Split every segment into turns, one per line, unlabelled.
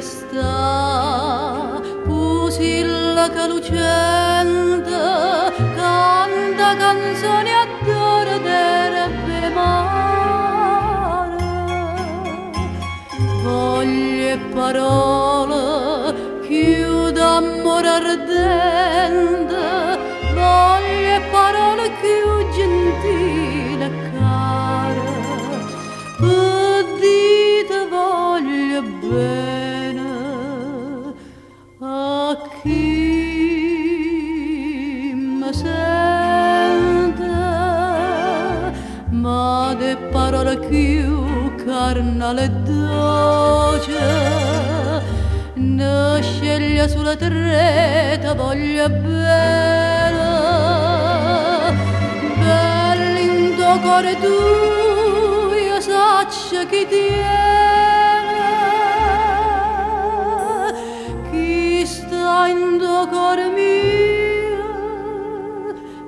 sta pusilla che lucente canta canzoni a d'oro d'erbe mare, voglie e parole chiude amore ardente, voglie e parole più gentile e care, per dite voglio bene a chi mi sente, ma de parole più carnale e dolce ne sceglie sulla treta voglio bene, bell'into cuore tu io saccia chi tiene, chi sta in tuo cuore mio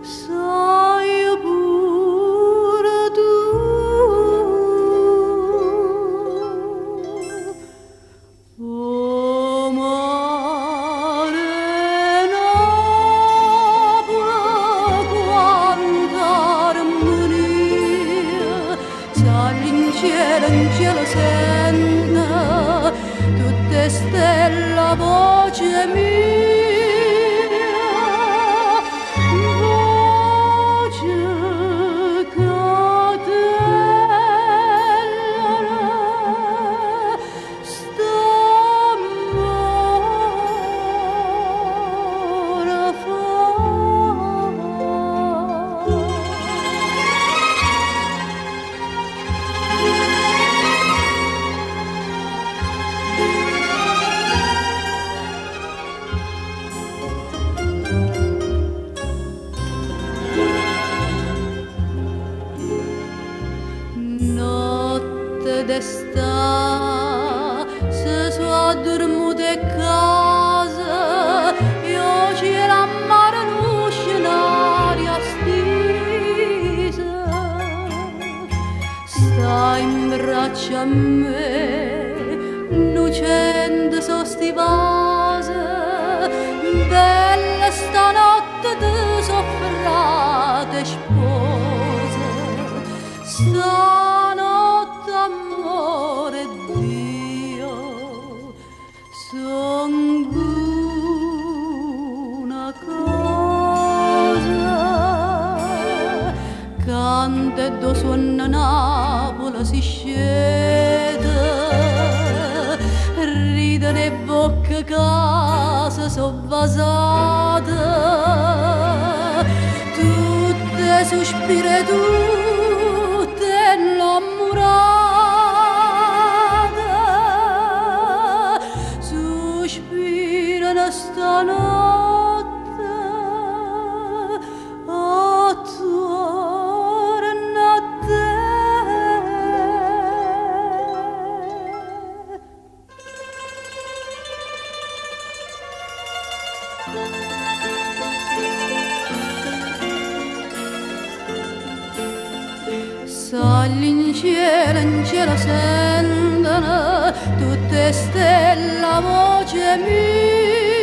sai pure tu. O mare nobile, quanta armonia, sali in cielo senta tutte stelle a voce mia, voce che notte d'esta se sono dormute casa io c'era a mare lo scenario stisa, sta in braccio a me lucente so sti vase, bella stanotte de soffrate spose, stanotte amore Dio son una cosa, canta e do suona Napoli si scende, ridere bocche casa so vasate, tutte sospire tutte innamorate, sospirano stanotte attorno a te. Sali in cielo sentono tutte stelle a voce mia,